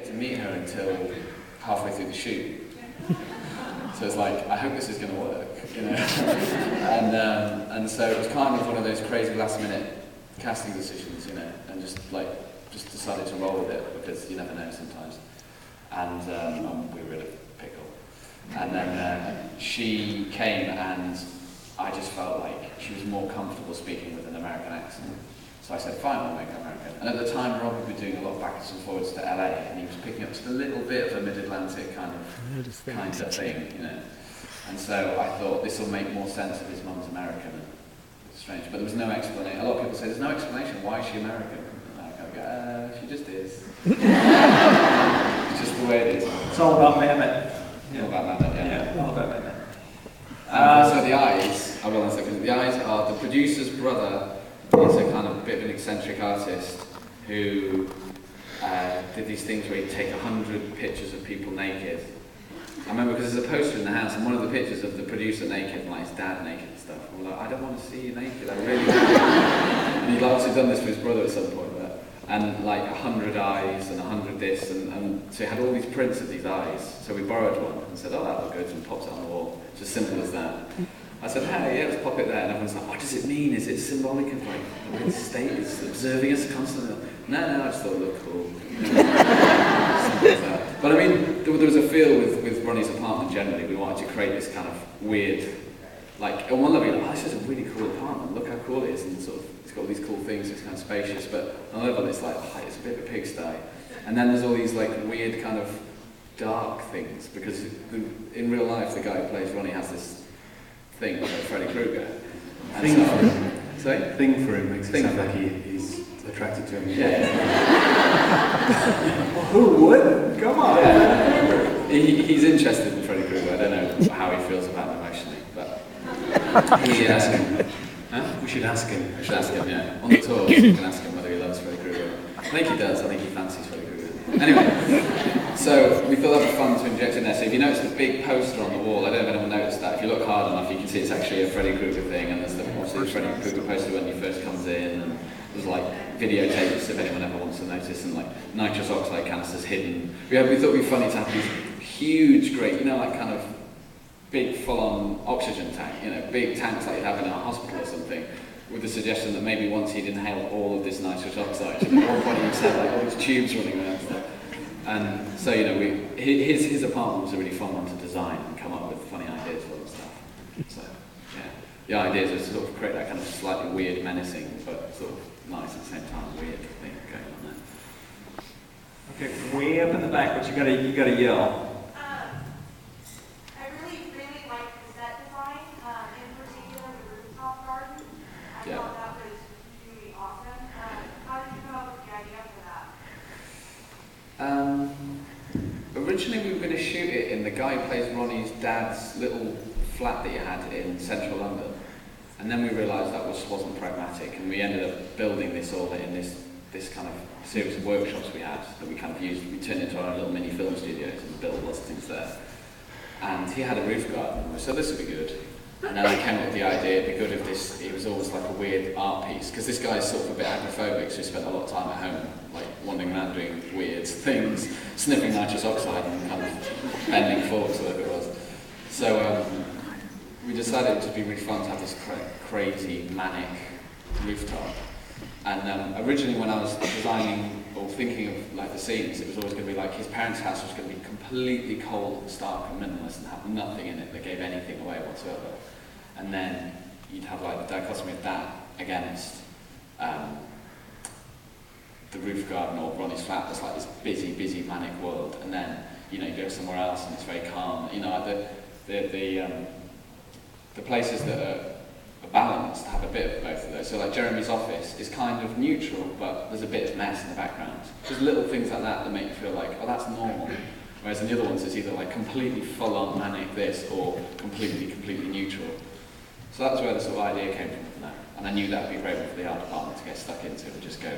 to meet her until halfway through the shoot. So it's like, I hope this is going to work, you know. And so it was kind of one of those crazy last-minute casting decisions, you know, and just decided to roll with it because you never know sometimes. And we were in a pickle. And then she came, and I just felt like she was more comfortable speaking with an American accent. So I said, fine, we'll make it American. And at the time, Rob had been doing a lot of backwards and forwards to LA, and he was picking up just a little bit of a mid-Atlantic kind of thing, you know. And so I thought, this will make more sense if his mum's American. It's strange, but there was no explanation. A lot of people say, there's no explanation, why is she American? And I go, she just is. It's just the way it is. It's all about Mehmet. All about Mehmet, Yeah, all about Mehmet. So the eyes, I will answer, because the eyes are, the producer's brother is a kind of bit of an eccentric artist who did these things where he'd take 100 pictures of people naked. I remember because there's a poster in the house, and one of the pictures of the producer naked, and like his dad naked and stuff. And we're like, I don't want to see you naked, I really don't. And he'd obviously done this for his brother at some point, and like 100 eyes and 100 this, and so he had all these prints of these eyes. So we borrowed one and said, oh, that looked good, and popped it on the wall. It's as simple as that. I said, hey, yeah, let's pop it there. And everyone's like, what does it mean? Is it symbolic of like the state is observing us constantly? No, I just thought it looked cool. Simple as that. But I mean, there was a feel with Ronnie's apartment generally. We wanted to create this kind of weird, like, on one level, you're like, oh, this is a really cool apartment. Look how cool it is. And sort of, it's got all these cool things, it's kind of spacious. But on another level, it's like, oh, it's a bit of a pigsty. And then there's all these like weird kind of dark things. Because in real life, the guy who plays Ronnie has this thing like Freddy Krueger. Thing for him makes it sound like he's attracted to him. Yeah. Well, who wouldn't? Come on. Yeah. He's interested in Freddy Krueger. I don't know how he feels about him emotionally, but we should ask him. Huh? We should ask him. We should ask him, yeah. On the tour, we can ask him whether he loves Freddy Krueger. I think he does. I think he fancies Freddy Krueger. Anyway, so we thought that would be fun to inject in there. So if you notice the big poster on the wall, I don't know if anyone noticed that. If you look hard enough, you can see it's actually a Freddy Krueger thing, and there's obviously the Freddy Krueger poster when he first comes in, and there's like videotapes if anyone ever wants to notice, and like nitrous oxide canisters hidden. We thought it would be funny to have these huge, great, like kind of big full-on oxygen tank, big tanks like you have in a hospital or something, with the suggestion that maybe once he'd inhaled all of this nitrous oxide, at one point he'd have like all these tubes running around and stuff. And so, his apartment was a really fun one to design and come up with funny ideas for and stuff. So, yeah, the idea is to sort of create that kind of slightly weird, menacing, but sort of nice at the same time weird thing going on there. Okay, way up in the back, but you gotta yell. Originally we were going to shoot it in the guy who plays Ronnie's dad's little flat that he had in central London, and then we realised that wasn't pragmatic, and we ended up building this all in this kind of series of workshops we had that we kind of used. We turned into our little mini film studios and built lots of things there. And he had a roof garden, and we said this would be good. And then I came up with the idea it'd be good if it was almost like a weird art piece, because this guy's sort of a bit agoraphobic, so he spent a lot of time at home, like wandering around doing weird things, sniffing nitrous oxide and kind of bending forks or whatever it was. So we decided it would be really fun to have this crazy, manic rooftop. And originally when I was designing or thinking of like the scenes, it was always going to be like his parents' house was going to be completely cold and stark and minimalist and have nothing in it that gave anything away whatsoever. And then you'd have like the dichotomy of that against the roof garden or Ronnie's flat that's like this busy, manic world. And then, you go somewhere else and it's very calm. The places that are balanced have a bit of both of those. So like Jeremy's office is kind of neutral, but there's a bit of mess in the background. Just little things like that make you feel like, oh, that's normal. Whereas in the other ones, it's either like completely full-on manic this or completely neutral. So that's where the sort of idea came from that. And I knew that would be great for the art department to get stuck into and just go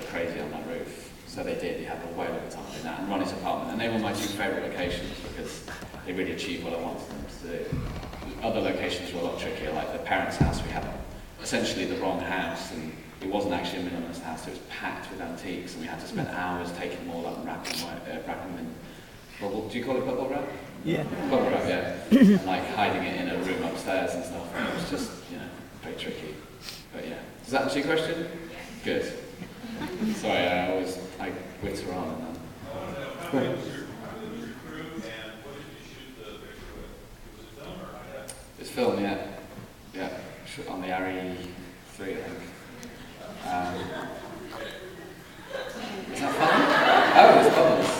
crazy on that roof. So they did. They had a whale of a time doing that. And Ronnie's apartment. And they were my two favourite locations because they really achieved what I wanted them to do. Other locations were a lot trickier, like the parents' house. We had essentially the wrong house, and it wasn't actually a minimalist house. It was packed with antiques, and we had to spend hours taking them all up and do you call it bubble wrap? Yeah. Bubble wrap, yeah. And like hiding it in a room upstairs and stuff. And it was just, very tricky. But yeah. Does that answer your question? Good. Sorry, I witter on and then. It's film, yeah. Yeah. On the Ari 3, I think. Is that fun? Oh, it's bubbles.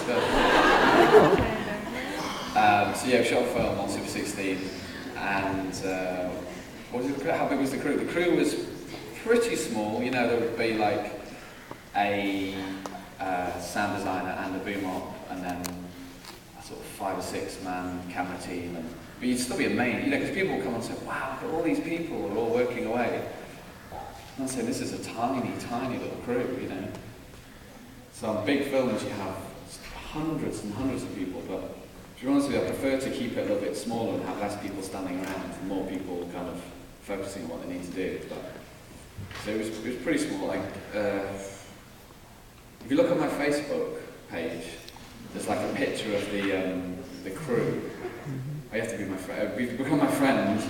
So yeah, we shot film on Super 16, and what was it? How big was the crew? The crew was pretty small. There would be like a sound designer and a boom op, and then a sort of 5 or 6 man camera team. But you'd still be amazed, because people will come and say, "Wow, look at all these people are all working away." And I'm saying this is a tiny, tiny little crew, So on big films you have hundreds and hundreds of people, but to be honest with you, I prefer to keep it a little bit smaller and have less people standing around and more people kind of focusing on what they need to do. So it was pretty small. If you look at my Facebook page, there's like a picture of the crew. I have to be my friend. We've become my friends.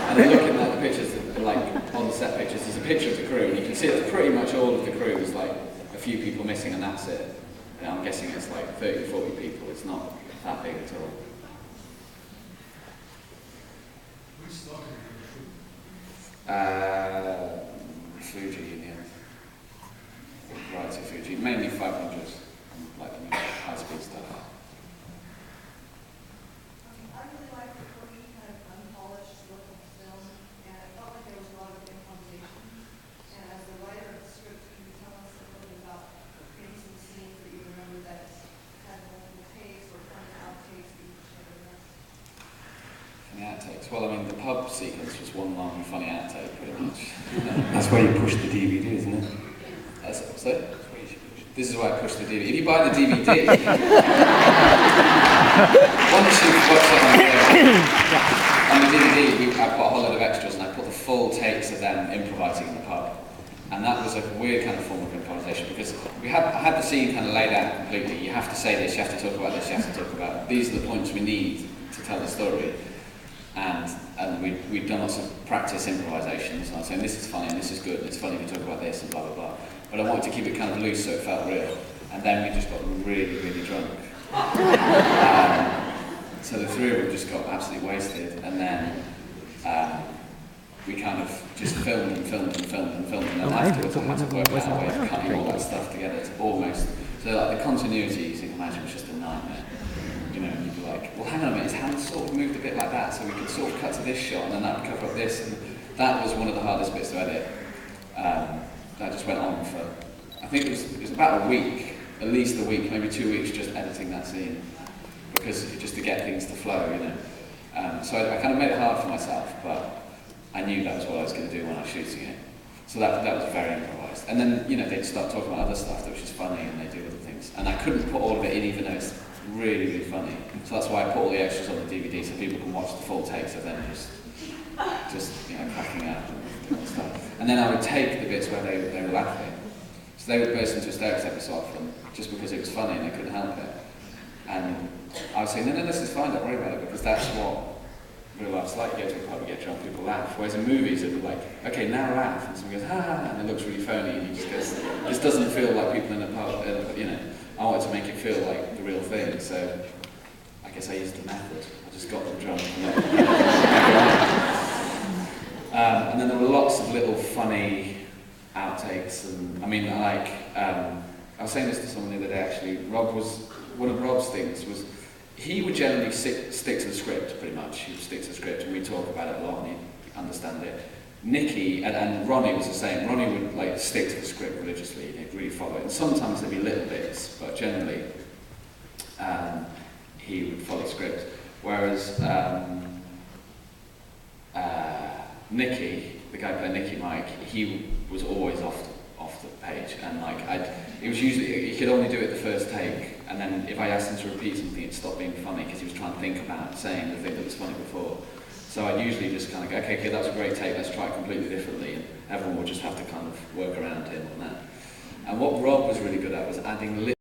And then looking at the pictures, like on the set pictures, there's a picture of the crew, and you can see it's pretty much all of the crew. There's like a few people missing, and that's it. And I'm guessing it's like 30, 40 people. It's not that big at all. Fuji in the end. Right, so Fuji. Mainly 500s, like high-speed stuff. Well, the pub sequence was one long funny outtake, pretty much. That's why you push the DVD, isn't it? So, this is why I push the DVD. If you buy the DVD, once you've watched it on the DVD, I put a whole lot of extras, and I put the full takes of them improvising in the pub. And that was a weird kind of form of improvisation, because I had the scene kind of laid out completely. You have to say this, you have to talk about this, you have to talk about these are the points we need to tell the story. And we'd done lots of practice improvisations, and I was saying this is funny and this is good and it's funny to talk about this and blah blah blah. But I wanted to keep it kind of loose so it felt real. And then we just got really, really drunk. So the three of them just got absolutely wasted, and then we kind of just filmed and filmed and filmed and filmed, and then afterwards I had to work out a way of cutting all that stuff together to almost. So like the continuity, as you can imagine, was just a nightmare. And you'd be like, well, hang on a minute, his hand sort of moved a bit like that, so we could sort of cut to this shot, and then that would cover up this. And that was one of the hardest bits to edit. That just went on for, I think it was about a week, at least a week, maybe 2 weeks, just editing that scene, because just to get things to flow, So I kind of made it hard for myself, but I knew that was what I was going to do when I was shooting it. So that was very improvised. And then, they'd start talking about other stuff that was just funny, and they do other things. And I couldn't put all of it in, even though it's really, really funny. So that's why I put all the extras on the DVD, so people can watch the full takes of them just cracking up and stuff. And then I would take the bits where they were laughing. So they would burst into hysterics every so often, just because it was funny and they couldn't help it. And I would say, no, this is fine, don't worry about it, because that's what real life's like. You go to a pub, you get drunk, people laugh. Whereas in movies, it'd be like, okay, now laugh, and someone goes, ha ha, and it looks really phony, and you just go, this doesn't feel like people in a pub, I wanted to make it feel like the real thing, so I guess I used the method. I just got them drunk. And then there were lots of little funny outtakes, and I was saying this to someone the other day actually. One of Rob's things was, he would generally stick to the script pretty much. He would stick to the script, and we'd talk about it a lot, and he'd understand it. Nicky and Ronnie was the same. Ronnie would stick to the script religiously, and he'd really follow it. And sometimes there'd be little bits, but generally he would follow the script. Whereas Nicky, the guy playing Nicky Mike, he was always off the page, and it was usually, he could only do it the first take, and then if I asked him to repeat something, it'd stop being funny because he was trying to think about saying the thing that was funny before. So I'd usually just kind of go, okay, that was a great take, let's try it completely differently, and everyone would just have to kind of work around him on that. And what Rob was really good at was adding